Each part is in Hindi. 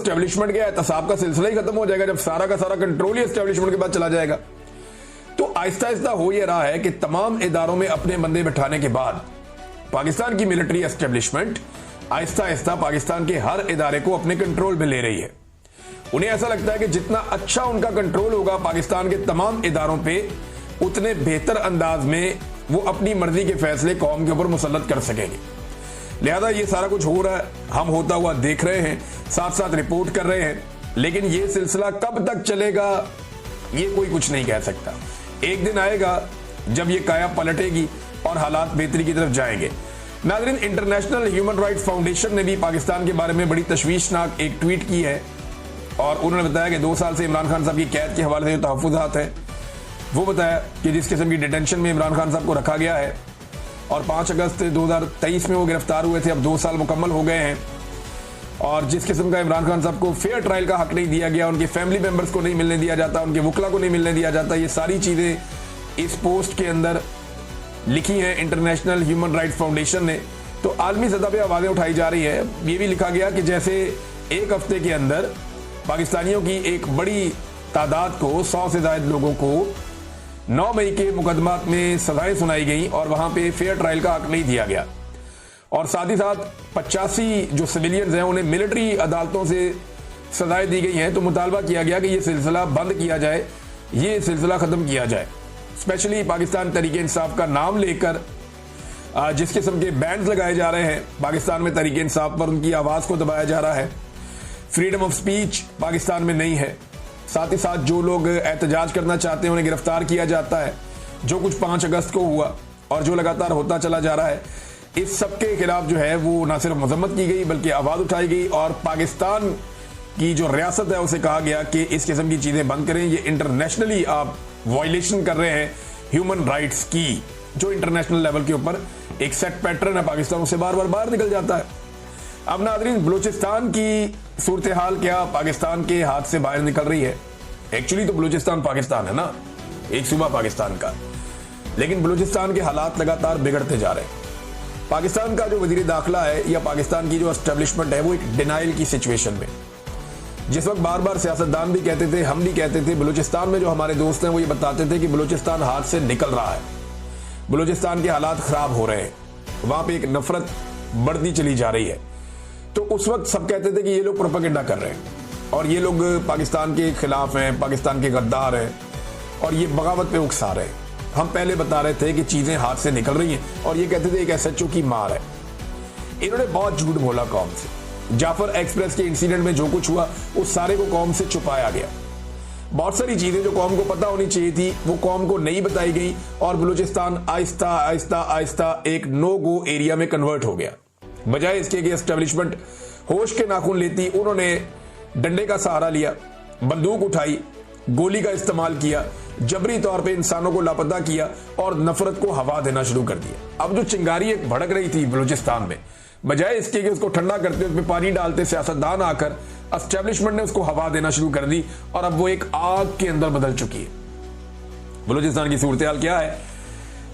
एस्टेब्लिशमेंट के एहतसाब का सिलसिला ही खत्म हो जाएगा, जब सारा का सारा कंट्रोल ही एस्टेब्लिशमेंट के बाद चला जाएगा। तो आहिस्ता आहिस्ता हो यह रहा है कि तमाम इदारों में अपने बंदे बिठाने के बाद पाकिस्तान की मिलिट्री एस्टेब्लिशमेंट आहिस्ता आहिस्ता पाकिस्तान के हर इदारे को अपने कंट्रोल में ले रही है। उन्हें ऐसा लगता है कि जितना अच्छा उनका कंट्रोल होगा पाकिस्तान के तमाम इदारों पे, उतने बेहतर अंदाज में वो अपनी मर्जी के फैसले कौम के ऊपर मुसल्लत कर सकेंगे। लिहाजा ये सारा कुछ हो रहा है, हम होता हुआ देख रहे हैं, साथ साथ रिपोर्ट कर रहे हैं, लेकिन ये सिलसिला कब तक चलेगा ये कोई कुछ नहीं कह सकता। एक दिन आएगा जब ये काया पलटेगी और हालात बेहतरी की तरफ जाएंगे। नाज़रीन, इंटरनेशनल ह्यूमन राइट्स फाउंडेशन ने भी पाकिस्तान के बारे में बड़ी तशवीशनाक एक ट्वीट की है और उन्होंने बताया कि 2 साल से इमरान खान साहब की कैद के हवाले से जो तहफ़्फ़ुज़ात हैं वो बताया कि जिस किस्म की डिटेंशन में इमरान खान साहब को रखा गया है और 5 अगस्त 2023 में वो गिरफ्तार हुए थे, अब 2 साल मुकम्मल हो गए हैं, और जिस किस्म का इमरान खान साहब को फेयर ट्रायल का हक नहीं दिया गया, उनके फैमिली मेम्बर्स को नहीं मिलने दिया जाता, उनके वकला को नहीं मिलने दिया जाता, ये सारी चीज़ें इस पोस्ट के अंदर लिखी हैं इंटरनेशनल ह्यूमन राइट्स फाउंडेशन ने। तो आलमी सतह पर आवाज़ें उठाई जा रही है। ये भी लिखा गया कि जैसे एक हफ्ते के अंदर पाकिस्तानियों की एक बड़ी तादाद को, 100 से ज़ायद लोगों को 9 मई के मुकदमात में सजाएं सुनाई गई और वहां पे फेयर ट्रायल का हक नहीं दिया गया, और साथ ही साथ 85 जो सिविलियंस हैं उन्हें मिलिट्री अदालतों से सजाएं दी गई हैं। तो मुतालबा किया गया कि ये सिलसिला बंद किया जाए, ये सिलसिला ख़त्म किया जाए। स्पेशली पाकिस्तान तहरीक इंसाफ का नाम लेकर जिस किस्म के बैंड्स लगाए जा रहे हैं, पाकिस्तान में तहरीक इंसाफ पर उनकी आवाज़ को दबाया जा रहा है, फ्रीडम ऑफ स्पीच पाकिस्तान में नहीं है। साथ ही साथ जो लोग एहतजाज करना चाहते हैं उन्हें गिरफ्तार किया जाता है, जो कुछ 5 अगस्त को हुआ और जो लगातार होता चला जा रहा है। इस सब के खिलाफ जो है वो ना सिर्फ मजम्मत की गई बल्कि आवाज़ उठाई गई, और पाकिस्तान की जो रियासत है उसे कहा गया कि इस किस्म की चीज़ें बंद करें, ये इंटरनेशनली आप वायलेशन कर रहे हैं ह्यूमन राइट्स की, जो इंटरनेशनल लेवल के ऊपर एक सेट पैटर्न है पाकिस्तान उससे बार बार बाहर निकल जाता है। अब नाज़रीन, बलूचिस्तान की सूरत हाल क्या पाकिस्तान के हाथ से बाहर निकल रही है? एक्चुअली तो बलूचिस्तान पाकिस्तान है ना, एक सूबा पाकिस्तान का, लेकिन बलूचिस्तान के हालात लगातार बिगड़ते जा रहे हैं। पाकिस्तान का जो वजीर दाखिला है या पाकिस्तान की जो एस्टेब्लिशमेंट है वो एक डिनाइल की सिचुएशन में, जिस वक्त बार बार सियासतदान भी कहते थे, हम भी कहते थे, बलूचिस्तान में जो हमारे दोस्त हैं वो ये बताते थे कि बलूचिस्तान हाथ से निकल रहा है, बलूचिस्तान के हालात खराब हो रहे हैं, वहां पे एक नफरत बढ़ती चली जा रही है। तो उस वक्त सब कहते थे कि ये लोग प्रोपेगेंडा कर रहे हैं और ये लोग पाकिस्तान के खिलाफ हैं, पाकिस्तान के गद्दार हैं और ये बगावत पे उकसा रहे हैं। हम पहले बता रहे थे कि चीजें हाथ से निकल रही हैं और ये कहते थे एक SHO की मार है। इन्होंने बहुत झूठ बोला कौम से। जाफर एक्सप्रेस के इंसिडेंट में जो कुछ हुआ उस सारे को कौम से छुपाया गया। बहुत सारी चीजें जो कौम को पता होनी चाहिए थी वो कौम को नहीं बताई गई और बलूचिस्तान आहिस्ता आहिस्ता आहिस्ता एक नो गो एरिया में कन्वर्ट हो गया। बजाय इसके कि एस्टेब्लिशमेंट होश के नाखून लेती, उन्होंने डंडे का सहारा लिया, बंदूक उठाई, गोली का इस्तेमाल किया, जबरी तौर पे इंसानों को लापता किया और नफरत को हवा देना शुरू कर दिया। अब जो चिंगारी एक भड़क रही थी बलूचिस्तान में, बजाय इसके कि उसको ठंडा करते, उसमें पानी डालते सियासतदान आकर, एस्टेब्लिशमेंट ने उसको हवा देना शुरू कर दी और अब वो एक आग के अंदर बदल चुकी है। बलूचिस्तान की सूरत हाल क्या है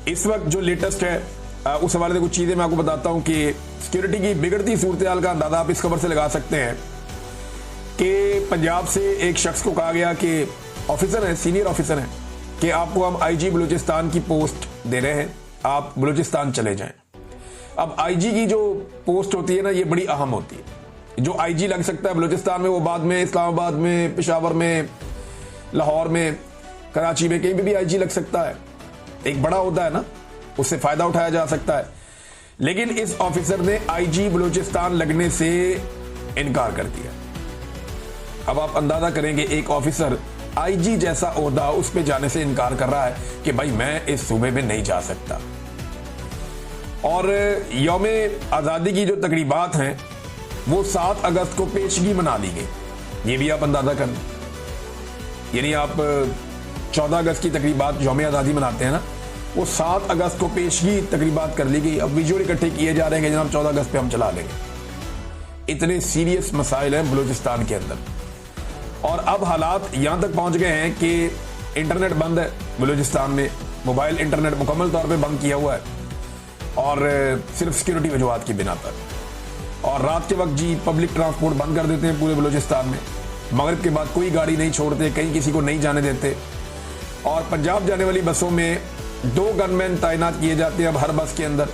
इस वक्त जो लेटेस्ट है, उस हवाले से कुछ चीजें मैं आपको बताता हूं कि सिक्योरिटी की बिगड़ती सूरत हाल का अंदाजा आप इस खबर से लगा सकते हैं कि पंजाब से एक शख्स को कहा गया कि ऑफिसर है, सीनियर ऑफिसर है, कि आपको हम IG बलूचिस्तान की पोस्ट दे रहे हैं, आप बलूचिस्तान चले जाएं। अब IG की जो पोस्ट होती है ना, ये बड़ी अहम होती है। जो IG लग सकता है बलूचिस्तान में वो बाद में इस्लामाबाद में, पेशावर में, लाहौर में, कराची में, कहीं भी IG लग सकता है। एक बड़ा होता है ना, उससे फायदा उठाया जा सकता है। लेकिन इस ऑफिसर ने IG बलूचिस्तान लगने से इनकार कर दिया। अब आप अंदाजा करेंगे एक ऑफिसर IG जैसा ओहदा उस पे जाने से इनकार कर रहा है कि भाई मैं इस सूबे में नहीं जा सकता। और यौम आज़ादी की जो तकरीबात हैं वो 7 अगस्त को पेशगी मना दी गई। ये भी आप अंदाजा करें, यानी आप 14 अगस्त की तकरीबात यौम आज़ादी मनाते हैं ना, वो 7 अगस्त को पेशगी तकरीबात कर ली गई। अब विजुअल इकट्ठे किए जा रहे हैं कि जनाब 14 अगस्त पे हम चला लेंगे। इतने सीरियस मसाइल हैं बलूचिस्तान के अंदर और अब हालात यहां तक पहुंच गए हैं कि इंटरनेट बंद है बलूचिस्तान में, मोबाइल इंटरनेट मुकम्मल तौर पे बंद किया हुआ है और सिर्फ सिक्योरिटी वजूहात की बिना पर। और रात के वक्त जी पब्लिक ट्रांसपोर्ट बंद कर देते हैं पूरे बलूचिस्तान में। मगरिब के बाद कोई गाड़ी नहीं छोड़ते, कहीं किसी को नहीं जाने देते। और पंजाब जाने वाली बसों में 2 गनमैन तैनात किए जाते हैं अब हर बस के अंदर,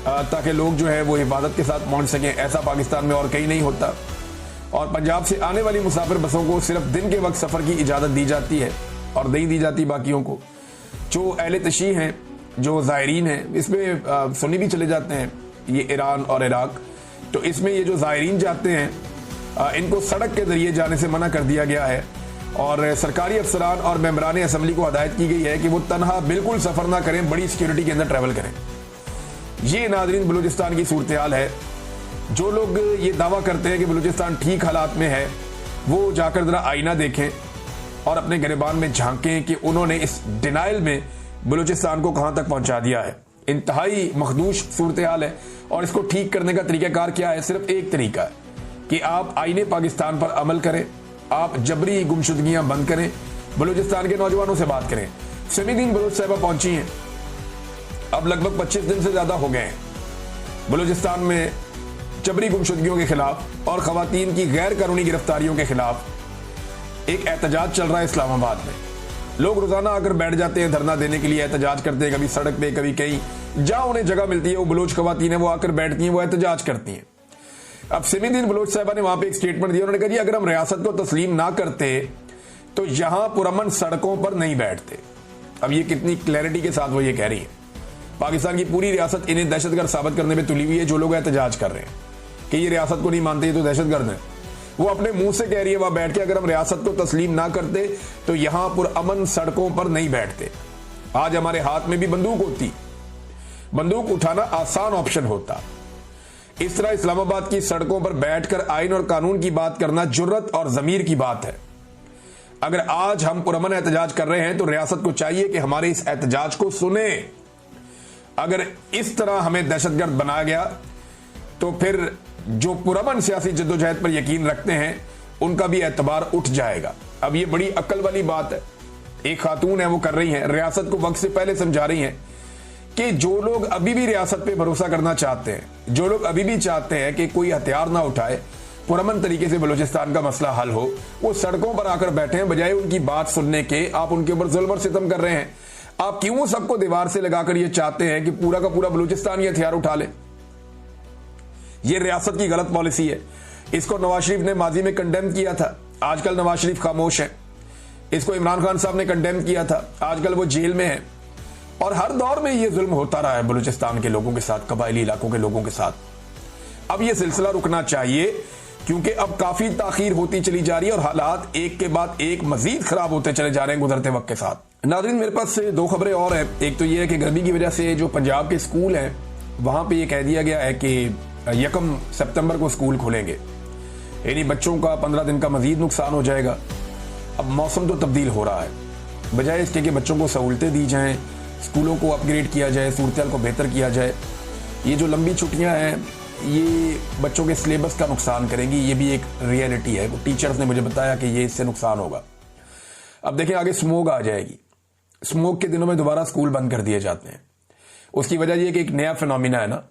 ताकि लोग जो है वो हिफाजत के साथ पहुंच सकें। ऐसा पाकिस्तान में और कहीं नहीं होता। और पंजाब से आने वाली मुसाफिर बसों को सिर्फ दिन के वक्त सफ़र की इजाज़त दी जाती है और नहीं दी जाती बाकियों को। जो अहले तशी हैं, जो ज़ायरीन हैं, इसमें सुन्नी भी चले जाते हैं, ये ईरान और इराक। तो इसमें ये जो ज़ायरीन जाते हैं इनको सड़क के ज़रिए जाने से मना कर दिया गया है और सरकारी अफसरान और मेंबरान असम्बली को हदायत की गई है कि वो तनहा बिल्कुल सफ़र ना करें, बड़ी सिक्योरिटी के अंदर ट्रैवल करें। ये नाज़रीन बलूचिस्तान की सूरत हाल है। जो लोग ये दावा करते हैं कि बलूचिस्तान ठीक हालात में है, वो जाकर ज़रा आईना देखें और अपने गिरबान में झांकें कि उन्होंने इस डिनाइल में बलूचिस्तान को कहां तक पहुंचा दिया है। इंतहाई मखदूश सूरत हाल है और इसको ठीक करने का तरीक़ाकार क्या है? सिर्फ एक तरीका है कि आप आईने पाकिस्तान पर अमल करें, आप जबरी गुमशुदगियां बंद करें, बलूचिस्तान के नौजवानों से बात करें। समीदीन बलोच साहिबा पहुंची हैं, अब लगभग 25 दिन से ज़्यादा हो गए हैं बलूचिस्तान में जबरी गुमशुदगियों के खिलाफ और खवातीन की गैर कानूनी गिरफ्तारियों के खिलाफ एक एहतजाज चल रहा है इस्लामाबाद में। लोग रोजाना आकर बैठ जाते हैं धरना देने के लिए, एहतजाज करते हैं, कभी सड़क पे, कभी कहीं, जहां उन्हें जगह मिलती है वो बलोच खवातीन है वो आकर बैठती हैं, वो एहतजाज करती हैं। अब समीदीन बलोच साहिबा ने वहां पे एक स्टेटमेंट दिया। उन्होंने कहा जी अगर हम रियासत को तस्लीम ना करते तो यहां पुरअमन सड़कों पर नहीं बैठते। अब ये कितनी क्लैरिटी के साथ वो ये कह रही है। पाकिस्तान की पूरी रियासत इन्हें दहशतगर्द साबित करने में तुली हुई है। जो लोग एहतजाज कर रहे हैं कि ये रियासत को नहीं मानते, ये तो दहशतगर्द है, वो अपने मुंह से कह रही है वहां बैठ के अगर हम रियासत को तस्लीम ना करते तो यहां पुरअमन सड़कों पर नहीं बैठते। आज हमारे हाथ में भी बंदूक होती, बंदूक उठाना आसान ऑप्शन होता। इस तरह इस्लामाबाद की सड़कों पर बैठकर आइन और कानून की बात करना जुर्रत और जमीर की बात है। अगर आज हम पुरअमन एहतजाज कर रहे हैं तो रियासत को चाहिए कि हमारे इस एहतजाज को सुने। अगर इस तरह हमें दहशतगर्द बनाया गया तो फिर जो पुरअमन सियासी जद्दोजहद पर यकीन रखते हैं उनका भी एतबार उठ जाएगा। अब ये बड़ी अक्ल वाली बात है, एक खातून है वो कर रही है, रियासत को वक्त से पहले समझा रही हैं कि जो लोग अभी भी रियासत पे भरोसा करना चाहते हैं, जो लोग अभी भी चाहते हैं कि कोई हथियार ना उठाए, पुरअमन तरीके से बलूचिस्तान का मसला हल हो, वो सड़कों पर आकर बैठे हैं बजाय उनकी बात सुनने के। आप उनके ऊपर जुल्म और सितम कर रहे हैं। आप क्यों सबको दीवार से लगाकर ये चाहते हैं कि पूरा का पूरा बलूचिस्तान ये हथियार उठा ले? ये रियासत की गलत पॉलिसी है। इसको नवाज शरीफ ने माजी में कंडेम किया था, आजकल नवाज शरीफ खामोश है। इसको इमरान खान साहब ने कंडेम किया था, आजकल वो जेल में है। और हर दौर में ये जुल्म होता रहा है बलूचिस्तान के लोगों के साथ, कबायली इलाकों के लोगों के साथ। अब ये सिलसिला रुकना चाहिए क्योंकि अब काफी ताखीर होती चली जा रही है और हालात एक के बाद एक मजीद खराब होते चले जा रहे हैं गुजरते वक्त के साथ। नाज़रीन मेरे पास 2 खबरें और हैं। एक तो ये है कि गर्मी की वजह से जो पंजाब के स्कूल हैं वहां पे ये कह दिया गया है कि 1 सितंबर को स्कूल खुलेंगे, यानी बच्चों का 15 दिन का मजीद नुकसान हो जाएगा। अब मौसम तो तब्दील हो रहा है, बजाय इसके कि बच्चों को सहूलतें दी जाएं, स्कूलों को अपग्रेड किया जाए, सूरत को बेहतर किया जाए, ये जो लंबी छुट्टियां हैं ये बच्चों के सिलेबस का नुकसान करेंगी। ये भी एक रियलिटी है। टीचर्स ने मुझे बताया कि ये इससे नुकसान होगा। अब देखें आगे स्मोक आ जाएगी। स्मोक के दिनों में दोबारा स्कूल बंद कर दिए जाते हैं। उसकी वजह यह कि एक नया फिनोमिना है ना,